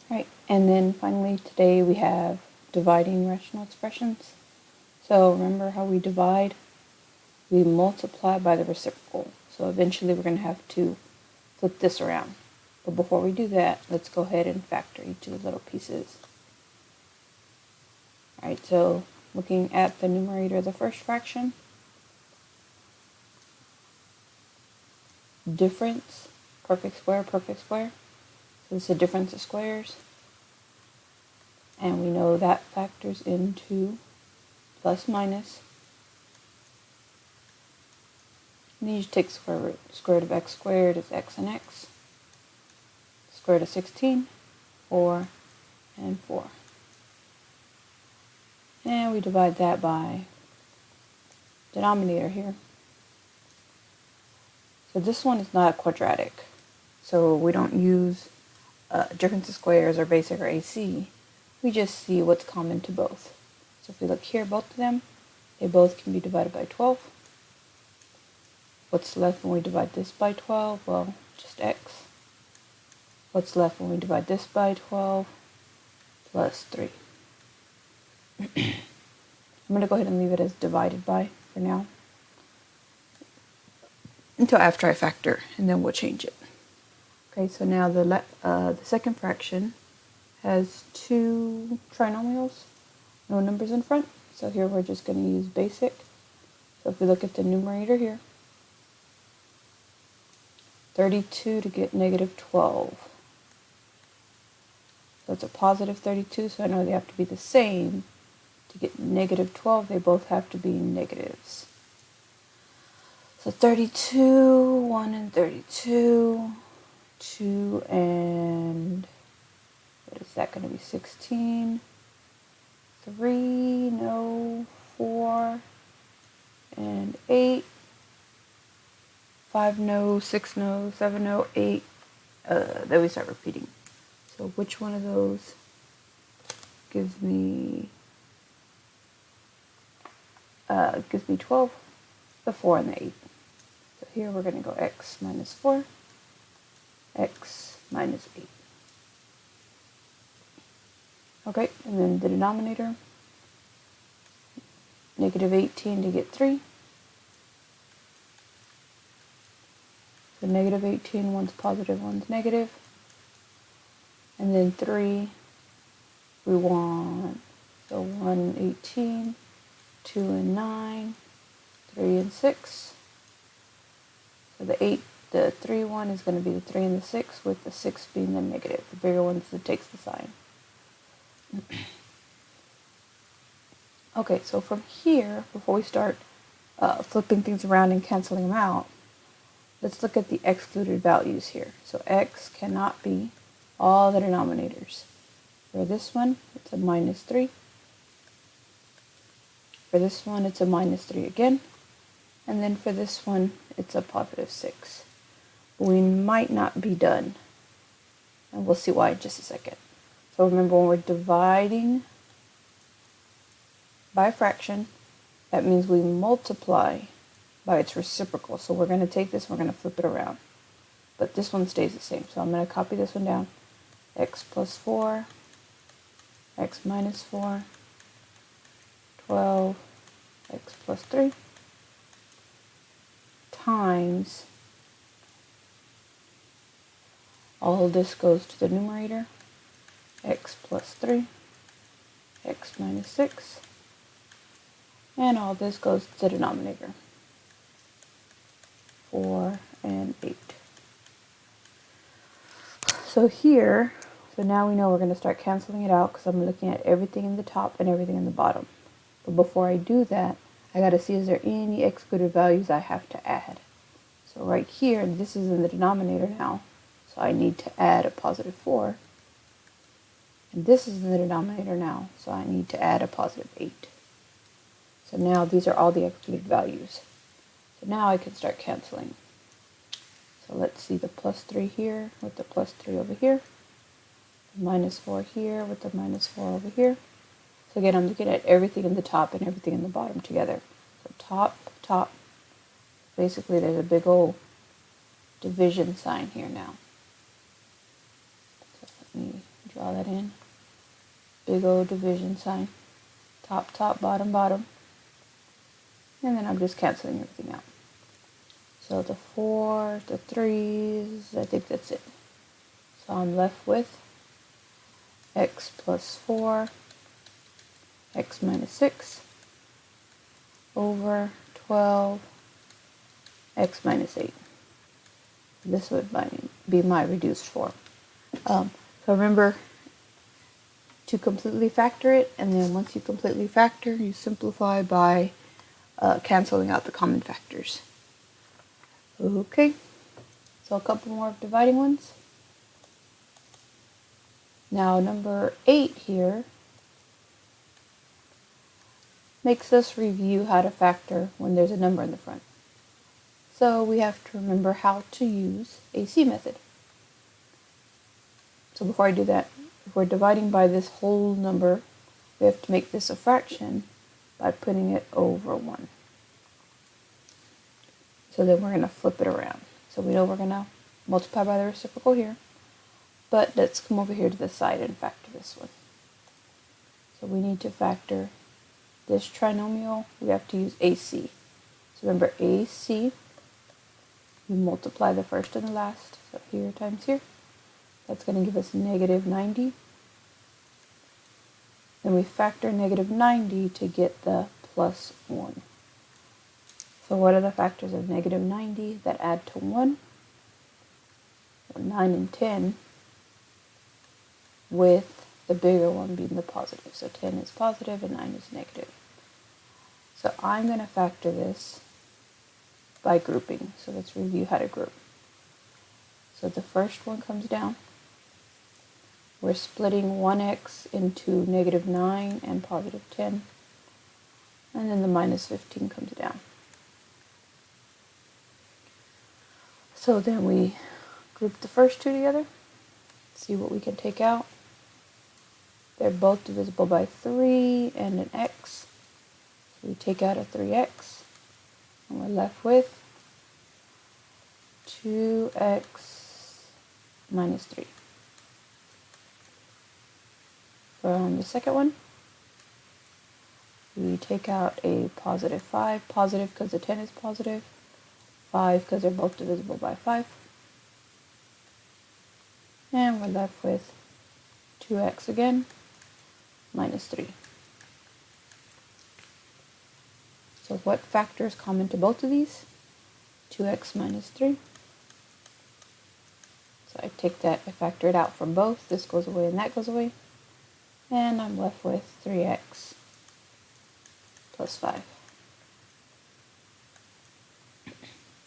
Right, and then finally today we have dividing rational expressions. So remember how we divide? We multiply by the reciprocal. So eventually we're going to have to flip this around. But before we do that, let's go ahead and factor each of the little pieces. Alright, so looking at the numerator of the first fraction, difference, perfect square, perfect square. So this is a difference of squares. And we know that factors into plus minus. And then you just take square root. Square root of x squared is x and x. Square root of 16, 4 and 4. And we divide that by denominator here. So this one is not quadratic. So we don't use difference of squares or basic or AC. We just see what's common to both. So if we look here, both of them, they both can be divided by 12. What's left when we divide this by 12? Well, just x. What's left when we divide this by 12? Plus 3. I'm going to go ahead and leave it as divided by for now, until after I factor, and then we'll change it. Okay, so now the second fraction has two trinomials, no numbers in front. So here we're just going to use basic. So if we look at the numerator here, 32 to get negative 12. So it's a positive 32, so I know they have to be the same. To get negative 12, they both have to be negatives. So 32, 1 and 32, 2 and, what is that going to be, 16, 3, no, 4, and 8, 5, no, 6, no, 7, no, 8, then we start repeating. So which one of those gives me 12? The 4 and the 8. So here we're going to go x minus 4, x minus 8. Okay, and then the denominator, negative 18 to get 3. So negative 18, one's positive, one's negative. And then 3, we want, so 1, 18, 2 and 9, 3 and 6. So the 3 one is going to be the 3 and the 6, with the 6 being the negative. The bigger one that takes the sign. Okay, so from here, before we start flipping things around and canceling them out, let's look at the excluded values here. So x cannot be all the denominators. For this one, it's a minus 3. For this one, it's a minus 3 again. And then for this one, it's a positive 6. We might not be done. And we'll see why in just a second. So remember, when we're dividing by a fraction, that means we multiply by its reciprocal. So we're going to take this, we're going to flip it around. But this one stays the same. So I'm going to copy this one down. X plus 4, x minus 4, 12, x plus 3, times, all this goes to the numerator, x plus 3, x minus 6, and all this goes to the denominator, 4 and 8. So here, so now we know we're going to start canceling it out because I'm looking at everything in the top and everything in the bottom. But before I do that, I got to see, is there any excluded values I have to add? So right here, this is in the denominator now, so I need to add a positive 4. And this is in the denominator now, so I need to add a positive 8. So now these are all the excluded values. So now I can start canceling. So let's see the plus 3 here with the plus 3 over here. The minus 4 here with the minus 4 over here. So again, I'm looking at everything in the top and everything in the bottom together. So top, top. Basically, there's a big old division sign here now. So let me draw draw that in. Big old division sign. Top, top, bottom, bottom. And then I'm just canceling everything out. So the 4, the 3's, I think that's it. So I'm left with x plus 4, x minus 6, over 12, x minus 8. This would be my reduced form. So remember to completely factor it, and then once you completely factor, you simplify by canceling out the common factors. Okay, so a couple more of dividing ones. Now number 8 here makes us review how to factor when there's a number in the front. So we have to remember how to use AC method. So before I do that, if we're dividing by this whole number, we have to make this a fraction by putting it over 1. So then we're going to flip it around. So we know we're going to multiply by the reciprocal here, but let's come over here to the side and factor this one. So we need to factor this trinomial. We have to use AC. So remember AC, you multiply the first and the last. So here times here. That's going to give us negative 90. Then we factor negative 90 to get the plus 1. So what are the factors of negative 90 that add to 1? So 9 and 10, with the bigger one being the positive. So 10 is positive and 9 is negative. So I'm going to factor this by grouping. So let's review how to group. So the first one comes down. We're splitting 1x into negative 9 and positive 10. And then the minus 15 comes down. So then we group the first two together, see what we can take out. They're both divisible by 3 and an x. So we take out a 3x, and we're left with 2x minus 3. From the second one, we take out a positive 5, positive because the 10 is positive, 5 because they're both divisible by 5. And we're left with 2x again, minus 3. So what factor is common to both of these? 2x minus 3. So I take that, I factor it out from both. This goes away and that goes away. And I'm left with 3x plus 5.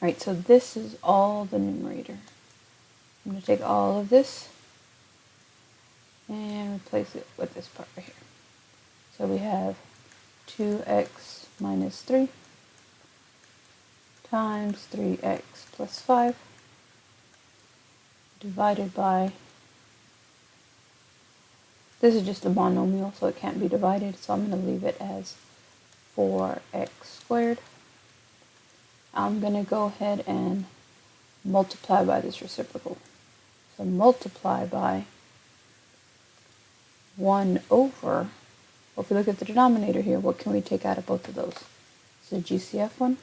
Alright, so this is all the numerator. I'm going to take all of this and replace it with this part right here. So we have 2x minus 3 times 3x plus 5 divided by, this is just a monomial, so it can't be divided, so I'm going to leave it as 4x squared. I'm going to go ahead and multiply by this reciprocal. So multiply by 1 over, well, if we look at the denominator here, what can we take out of both of those? So GCF one.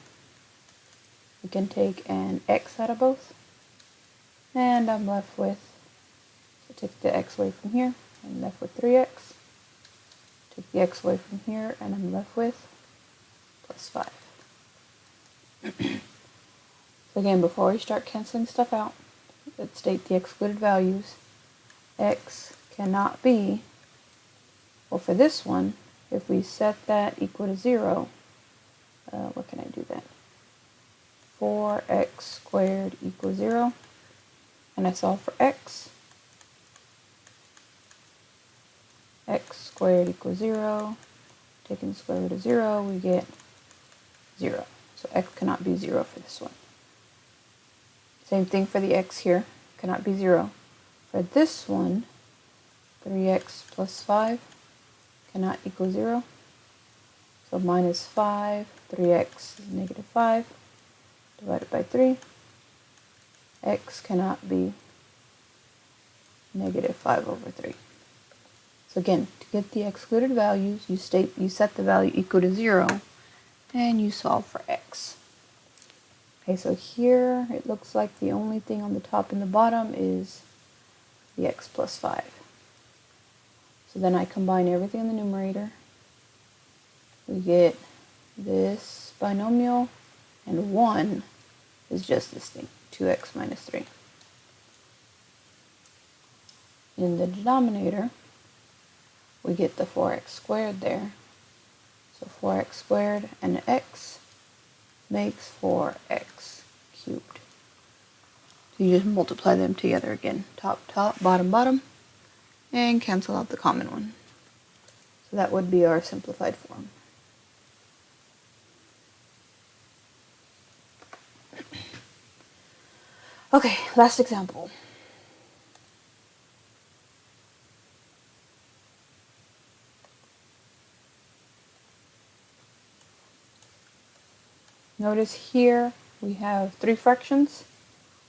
We can take an x out of both. And I'm left with, so take the x away from here, I'm left with 3x. Take the x away from here, and I'm left with plus 5. So again, before we start canceling stuff out, let's state the excluded values. X cannot be, well, for this one, if we set that equal to 0, what can I do then? 4x squared equals 0. And I solve for x. X squared equals 0. Taking the square root of 0, we get 0. So x cannot be 0 for this one. Same thing for the x here, cannot be 0. For this one, 3x plus 5 cannot equal 0. So minus 5, 3x is negative 5, divided by 3. X cannot be negative 5 over 3. So again, to get the excluded values, you set the value equal to 0, and you solve for x. Okay, so here it looks like the only thing on the top and the bottom is the x plus 5. So then I combine everything in the numerator. We get this binomial, and 1 is just this thing, 2x minus 3. In the denominator, we get the 4x squared there. So 4x squared and x makes 4x cubed. So you just multiply them together again. Top, top, bottom, bottom, and cancel out the common one. So that would be our simplified form. Okay, last example. Notice here we have 3 fractions.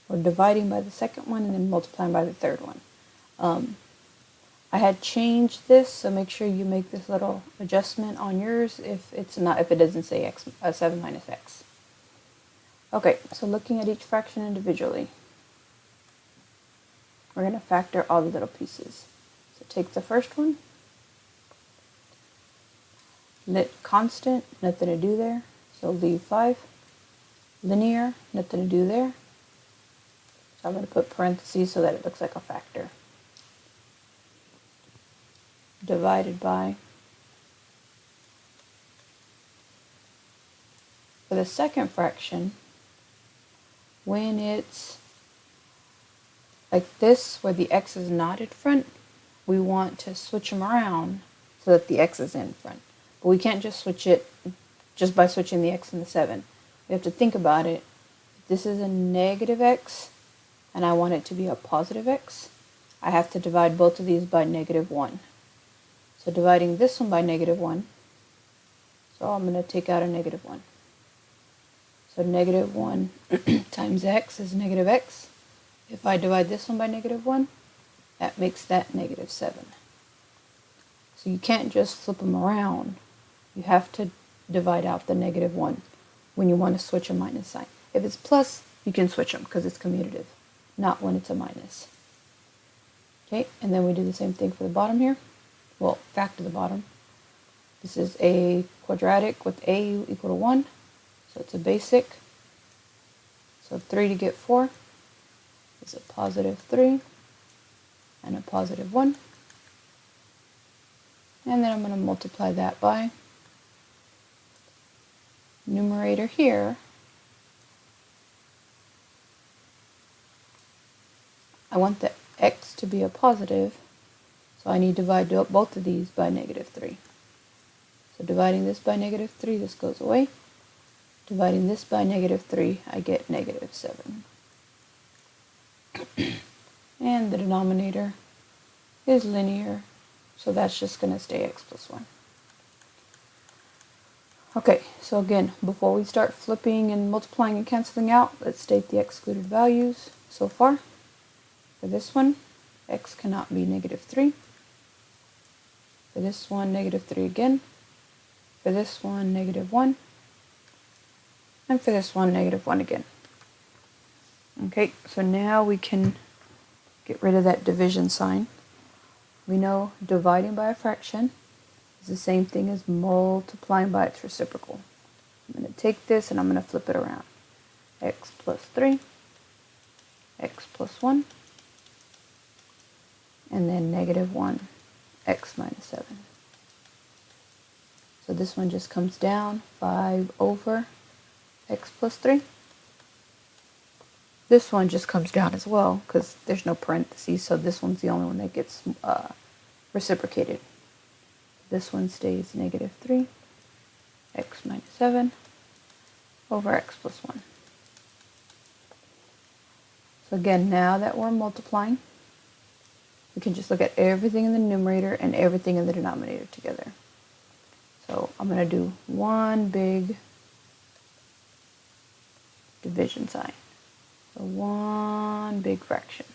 We're dividing by the second one and then multiplying by the third one. I had changed this, so make sure you make this little adjustment on yours if it doesn't say x, 7 minus x. Okay, so looking at each fraction individually, we're going to factor all the little pieces. So take the first one, lit constant, nothing to do there, so leave 5. Linear, nothing to do there, so I'm going to put parentheses so that it looks like a factor. Divided by. For the second fraction, when it's like this, where the x is not in front, we want to switch them around so that the x is in front. But we can't just switch it just by switching the x and the 7. We have to think about it. If this is a negative x, and I want it to be a positive x, I have to divide both of these by -1. So dividing this one by -1, so I'm going to take out a -1. So -1 times x is -x. If I divide this one by -1, that makes that -7. So you can't just flip them around. You have to divide out the -1 when you want to switch a minus sign. If it's plus, you can switch them because it's commutative, not when it's a minus. Okay, and then we do the same thing for the bottom here. Well, factor the bottom. This is a quadratic with a equal to 1, so it's a basic. So 3 to get 4 is a +3 and a +1. And then I'm going to multiply that by numerator here. I want the x to be a positive, so I need to divide both of these by -3. So dividing this by -3, this goes away. Dividing this by -3, I get -7. And the denominator is linear, so that's just going to stay x plus 1. Okay, so again, before we start flipping and multiplying and canceling out, let's state the excluded values so far. For this one, x cannot be -3. For this one, -3 again. For this one, -1. And for this one, -1 again. Okay, so now we can get rid of that division sign. We know dividing by a fraction is the same thing as multiplying by its reciprocal. I'm going to take this and I'm going to flip it around. X plus 3, x plus 1, and then -1, x minus 7. So this one just comes down, 5 over x plus 3. This one just comes down as well because there's no parentheses, so this one's the only one that gets reciprocated. This one stays -3, x minus 7 over x plus 1. So again, now that we're multiplying, we can just look at everything in the numerator and everything in the denominator together. So I'm going to do one big division sign. So one big fraction.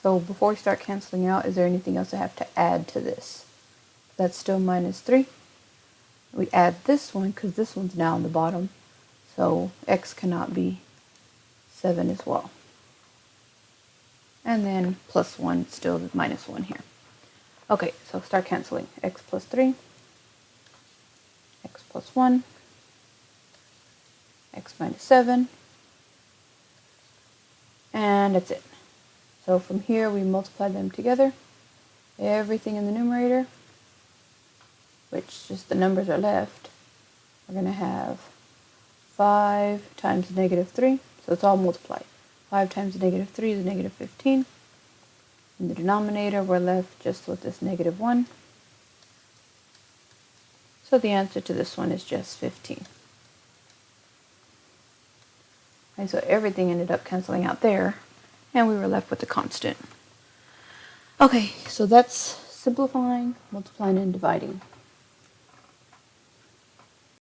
So before we start canceling out, is there anything else I have to add to this? That's still minus 3. We add this one because this one's now on the bottom. So x cannot be 7 as well. And then plus 1, still minus 1 here. Okay, so start canceling. X plus 3, x plus 1, x minus 7, and that's it. So from here we multiply them together. Everything in the numerator, which just the numbers are left, we're going to have 5 times negative 3, so it's all multiplied. 5 times negative 3 is negative 15. In the denominator, we're left just with this negative 1. So the answer to this one is just 15. And so everything ended up canceling out there, and we were left with the constant. Okay, so that's simplifying, multiplying, and dividing.